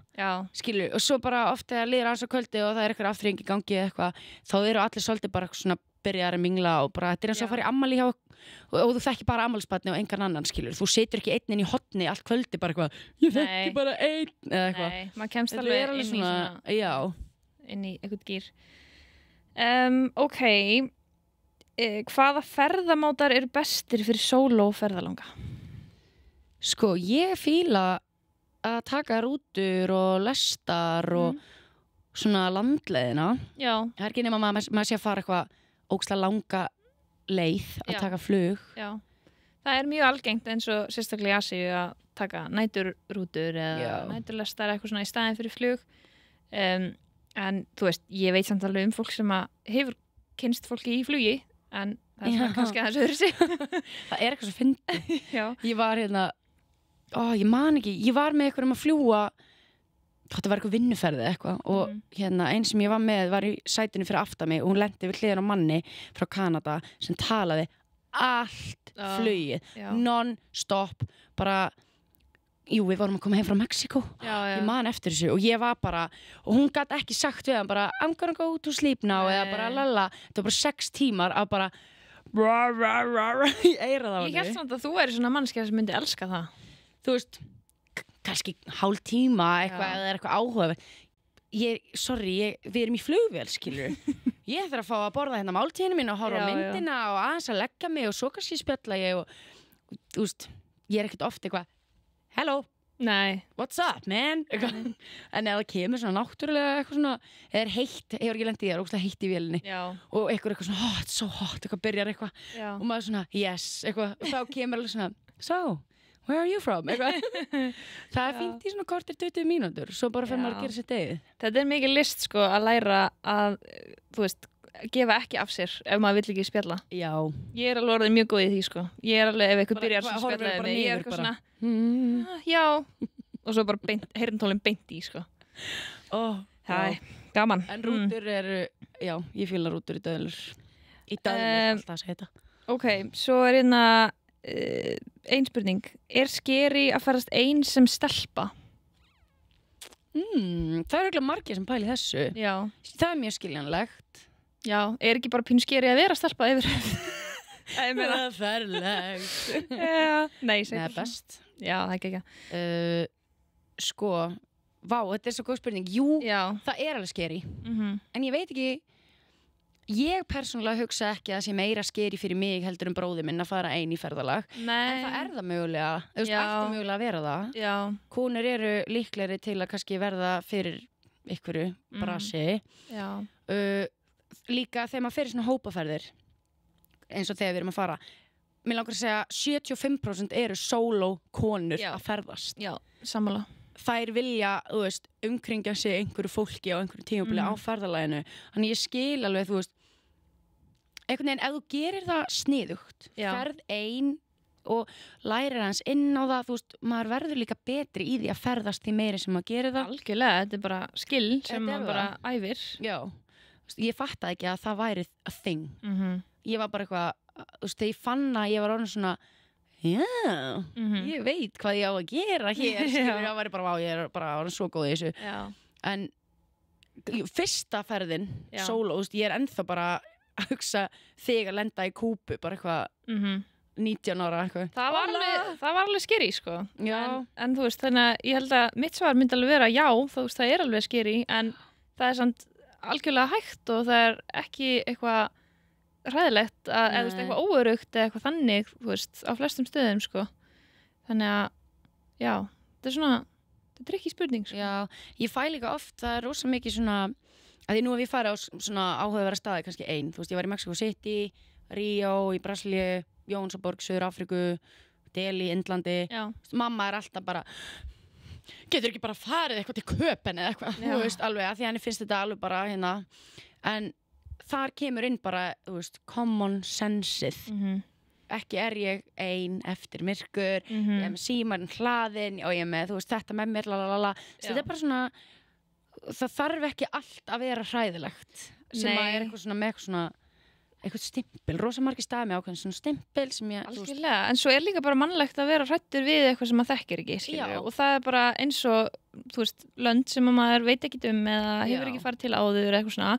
skilur, og svo bara oft þegar líður á þessu kvöldi og það er eitthvað afþreying í gangi eða eitthvað, þá eru allir svolítið bara svona byrjar að mingla og bara þetta er eins og að fara í ammali hjá og þú þekki bara ammælisbarni og engan annan, skilur, þú setur ekki einn inn í hotni allt kvöldi bara eitthvað, ég þekki bara einn eða eitthvað. Nei, maður kemst alveg inn í svona, inn í eitthvað gýr. Ok, hvaða ferðamátar eru bestir fyrir sóló ferðalanga? Sko, ég fíla að taka rútur og lestar og svona landleiðina. Já. Það er ekki nema maður sé að fara eitthvað ógeðslega langa leið að taka flug. Já. Það er mjög algengt eins og sérstaklega í Asíu að taka næturrútur eða næturlestar eitthvað svona í staðinn fyrir flug. En þú veist, ég veit samt alveg fólk sem að hefur kynnst fólki í flugi en það er svona kannski aðeins öðru sig. Það er eitthvað svo fyndið. Ég var hérna ég man ekki, ég var með eitthvað að fljúa þetta var eitthvað vinnuferði eitthvað og hérna einn sem ég var með var í sætinu fyrir aftan mig og hún lenti við hliðina á manni frá Kanada sem talaði allt flugið, non-stop bara, við vorum að koma heim frá Mexíkó ég man eftir þessu og ég var bara og hún gat ekki sagt við hann bara I'm gonna go to sleep now eða bara lala, þetta var bara 6 tímar af bara í eyrað á henni. Ég hélt samt að þú er svona mannskja sem myndi elska það. Þú veist, kannski hálf tíma eitthvað eða eitthvað áhuga við erum í flugvél, skilur ég þarf að fá að borða hérna máltíðinu mín og horfa á myndina og aðeins að leggja mig og svo kannski spjalla ég og þú veist, ég ekkert oft eitthvað hello, what's up man en ef það kemur svona náttúrulega eitthvað svona, eða heitt, hefur ekki lendið þér ógstlega heitt í vélinni og eitthvað svona, it's so hot, eitthvað byrjar eitthvað og maður svona, yes, eitthvað og þá kemur alveg svona, so where are you from? Það fínt í svona kortir 20 mínútur svo bara fyrir maður að gera sér degið. Þetta mikið list sko að læra að þú veist, gefa ekki af sér ef maður vill ekki spjalla. Já. Ég alveg orðið mjög góð í því sko. Ég alveg ef eitthvað byrjar að spjalla með mig, ég eitthvað svona já, og svo bara heyrntólinn beint í sko. Gaman. En rútur eru, já, ég fíla rútur í döðlur alltaf að segja þetta. Ok, svo hérna ein spurning, skeri að ferast ein sem stelpa? Það eru margir sem pæli þessu. Já. Það mjög skiljanlegt. Já, ekki bara pínu skeri að vera stelpa yfir? Það er ferlegt. Nei, það er best. Já, það ekki. Sko, þetta er svo góð spurning. Jú, það er alveg skeri. En ég veit ekki ég persónulega hugsa ekki að það sé meira skeri fyrir mig heldur bróði minn að fara ein í ferðalag. Nei. En það er það mögulega. Þú veist, allt mögulega að vera það. Já. Konur eru líklegri til að kannski verða fyrir einhverju brasi. Já. Líka þegar maður fyrir svona hópaferðir eins og þegar við erum að fara. Mér langar að segja 75% eru sóló konur að ferðast. Já, sammála. Þær vilja, þú veist, umkringja sig einhverju fólki á einhverju tímabili á ferðalaginu. Þannig ég skil alveg, þú veist, einhvern veginn, ef þú gerir það sniðugt, ferð ein og lærir hans inn á það, þú veist, maður verður líka betri í því að ferðast því meiri sem maður gerir það. Algjörlega, þetta er bara skill sem maður bara æfir. Já, ég fattaði ekki að það væri a thing. Ég var bara eitthvað, þú veist, þegar ég fann að ég var orðin svona ég veit hvað ég á að gera hér skilur, ég var bara, ég er bara orðin svo góð í þessu en fyrsta ferðin sóló, ég er ennþá bara að hugsa þig að lenda í Kúbu bara eitthvað 19 ára eitthvað. Það var alveg skeri sko en þú veist, þannig að ég held að mitt svar myndi alveg vera já, þú veist, það er alveg skeri en það er samt algjörlega hægt og það er ekki eitthvað hræðilegt eða eitthvað óörugt eða eitthvað þannig, þú veist, á flestum stöðum sko. Þannig að já, þetta er svona þetta er ekki spurning sko. Já, ég fæ líka oft, það er rosa mikið svona að því nú hef ég farið á svona áhugaverða staði kannski ein, þú veist, ég var í Mexico City Ríó, í Brasilíu, Jóhannesarborg, Suður Afríku, Delhi, Indlandi mamma er alltaf bara getur ekki bara farið eitthvað til Köpen eða eitthvað, þú veist, alveg að því henni finnst þetta alveg bara hérna, en þar kemur inn bara, þú veist, common sense-ið. Ekki er ég ein eftir myrkur, ég er með símann hlaðinn og ég er með, þú veist, þetta með mér, lalala. Þetta er bara svona, það þarf ekki allt að vera hræðilegt. Sem að er eitthvað svona með eitthvað svona, eitthvað stimpil, rosa margir staði með ákveðin svona stimpil sem ég... Algjörlega, en svo er líka bara mannlegt að vera hræddur við eitthvað sem maður þekkir ekki, skilur. Og það er bara eins og, þú veist, lönd sem maður veit ekki eða hefur ekki farið til áður eitthvað svona.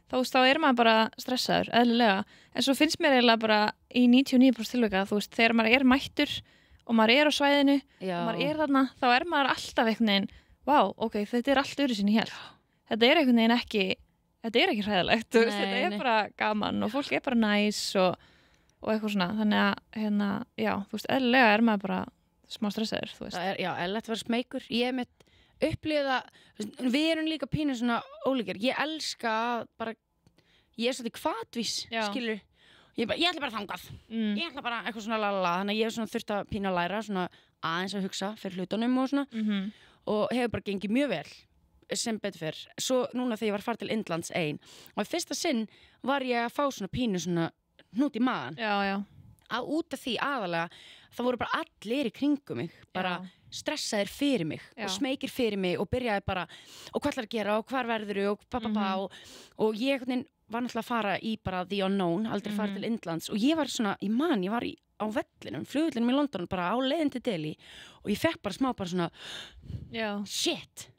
Þá er maður bara stressaður, eðlilega. En svo finnst mér eiginlega bara í 99% tilvika, þú veist, þegar maður er mættur og maður er á svæðinu og maður er þarna, þá er maður alltaf einhvern veginn, vá, ok, þetta er allt öðru sinni hér. Þetta er einhvern veginn ekki, þetta er ekki hræðilegt, þú veist, þetta er bara gaman og fólk er bara næs og eitthvað svona. Þannig að, hérna, já, þú veist, eðlilega er maður bara smá stressaður, þú veist. Það er, já, eðlilegt að vera smeykur. Ég er með upplifa það, við erum líka pínu svona ólíkir, ég elska bara, ég er svolítið hvatvís skilur, ég ætla bara þangað ég ætla bara eitthvað svona lalala, þannig að ég hef svona þurft að pínu að læra svona aðeins að hugsa fyrir hlutunum og svona og hefur bara gengið mjög vel sem betur fyrr, svo núna þegar ég var að fara til Indlands ein og í fyrsta sinn var ég að fá svona pínu svona hnút í magan að út af því aðalega, það voru bara allir í kringum mig, bara stressaðir fyrir mig og smeykir fyrir mig og byrjaði bara, og hvað ætlar að gera og hvar verður og ég var náttúrulega að fara í bara the unknown, aldrei fara til Indlands og ég var svona, ég var á vellinum, flugullinum í London bara á leiðin til Delhi og ég fekk bara smá bara svona shit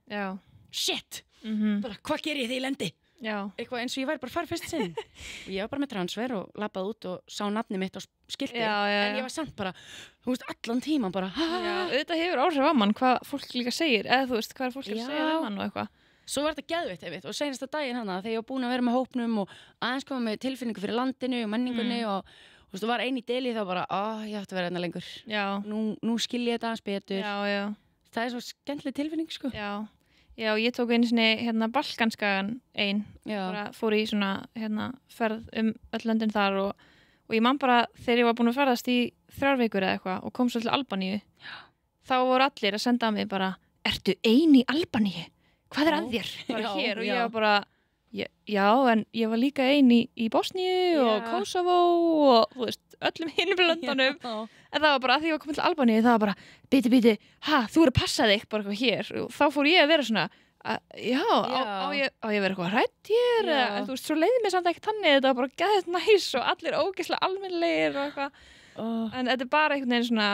bara hvað ger ég þegar ég lendi eitthvað eins og ég væri bara farið fyrst sinn og ég var bara með transfer og labbaði út og sá nafni mitt á skilti en ég var samt bara, þú veist, allan tíman bara þetta hefur áhrif á mann hvað fólk líka segir eða þú veist, hvað er fólk að segja um mann og eitthvað svo var þetta geðveitt einmitt og seinasta daginn hana þegar ég var búin að vera með hópnum og aðeins koma með tilfinningu fyrir landinu og menningunni og þú veist, þú var ein í deli þá bara, ég ætti að vera hérna lengur. Já. Nú skil ég þetta aðeins betur. Já. Það svo skemmtileg tilfinning, sko. Já, ég tók einu sinni Balkanskagan ein. Bara fór í svona ferð öll löndin þar og ég man bara þegar ég var búin að ferðast í 3 vikur eða eitthvað og kom svo til Albaníu. Þá voru allir að senda mig bara, ertu ein í Albaníu? Hvað að þér? Bara hér og ég var bara, já, en ég var líka ein í Bosníu og Kosovo og þú veist, öllum hinum löndunum. En það var bara, að því ég var komin til Albaníu, það var bara, biti, þú eru að passa þig bara eitthvað hér. Og þá fór ég að vera svona, á ég að vera eitthvað hrædd hér? En þú veist, svo leiði mér samt ekki þannig, þetta var bara geðið næs og allir ógeðslega almennlegir og eitthvað. En þetta bara einhvern veginn svona,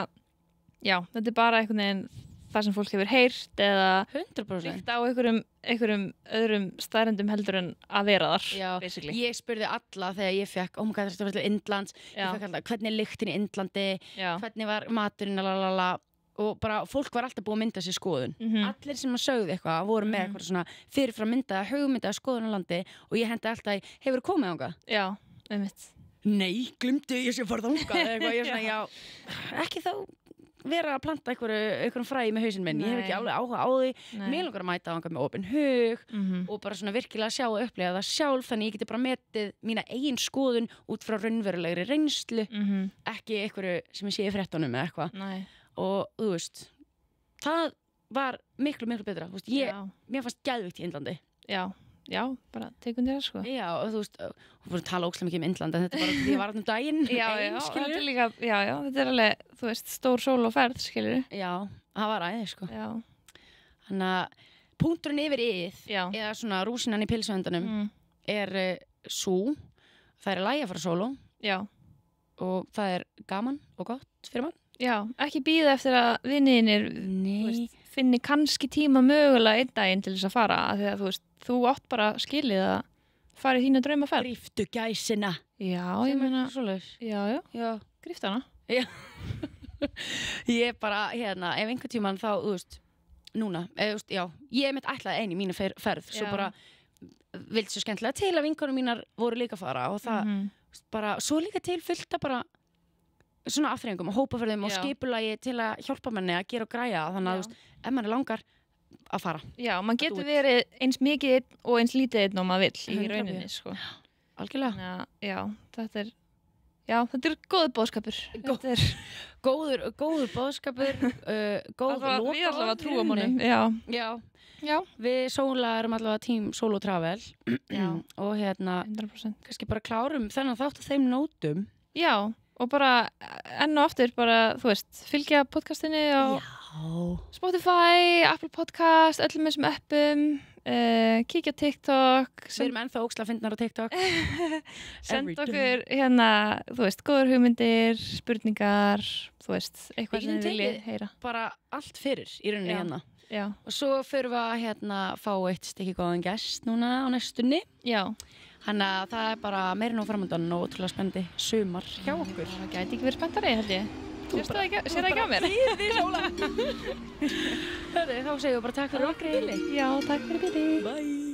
þetta bara einhvern veginn það sem fólk hefur heyrt eða 100% líkt á einhverjum öðrum staðrendum heldur en að vera þar, basically. Ég spurði alla þegar ég fekk, þetta var til Indlands, ég fekk alltaf, hvernig er lyktin í Indlandi, hvernig var maturinn, og bara fólk var alltaf búið að mynda sér skoðun. Allir sem sögðu eitthvað voru með eitthvað svona fyrirfram myndaða, hugmyndaða skoðun á landi og ég hendi alltaf, hefur þú komið þangað? Já, einmitt. Nei, glimtu, ég sé að fara þangað eitthvað, ég er svona, ekki þá vera að planta einhverjum fræði með hausinn minn. Ég hef ekki alveg áhuga á því. Mér langar að mæta þangað með opinn hug og bara svona virkilega sjá og upplega það sjálf, þannig ég geti bara metið mína eigin skoðun út frá raunverulegri reynslu, ekki einhverju sem ég sé í fréttunum eða eitthvað. Og þú veist, það var miklu betra. Þú veist, mér fannst geðvikt í Indlandi. Já, bara tekum þér sko. Já, og þú veist, hún fór að tala ókslega mikið Indland, en þetta bara, ég var alltaf daginn þetta er líka, þetta er alveg, þú veist, stór sólóferð, skilur. Já, það var æði, sko. Þannig að punkturinn yfir íð, eða svona rúsinan í pilsvöndanum, er sú, það er að lægja fara sóló. Já. Og það er gaman og gott fyrir mann. Já, ekki bíða eftir að vinniðinir finni kannski tíma mögulega einn daginn til þess að fara, af því að þú veist, þú átt bara skilið að fara í þína draumaferð. Gríftu gæsina. Já, ég meina svoleiðis. Já, gríftu hana. Já. Ég bara, ef einhvern tímann þá, þú veist, núna, ég mitt ætlaði einu í mína ferð, svo bara vildi svo skemmtilega til að vinkonum mínar voru líka að fara og það bara, svo líka til fullt að bara svona afþreyingum og hópaferðum og skipulagi til að hjálpa manni að gera og græja, þannig að, þú veist, ef mann langar að fara. Já, mann getur verið eins mikið einn og eins lítið einn og maður vill í rauninni, sko. Algjörlega. Já, þetta er góður boðskapur. Góður boðskapur, góð lokaorð. Við allavega trúum honum. Já. Við Sóla erum allavega tím Solo Travel og 100%. Kannski bara klárum þennan þátt á þeim nótum. Já, og bara enn og aftur bara, þú veist, fylgja podcastinu á Spotify, Apple Podcast, öllum þessum appum, kíkja TikTok. Við erum ennþá óksla fyndnar á TikTok. Send okkur þú veist, góður hugmyndir, spurningar, þú veist, eitthvað sem þið viljið heyra. Bara allt fyrir í rauninni hérna. Já. Og svo fyrir við að fá eitt stykki góðan gest núna á næstunni. Já. Þannig að það er bara meirinn á framöndan og ótrúlega spennandi sumar hjá okkur. Það gæti ekki verið spenntari, held ég. Sér það ekki á mér? Því Sóla. Þá segjum við bara takk fyrir okkur. Já, takk fyrir bili. Bye.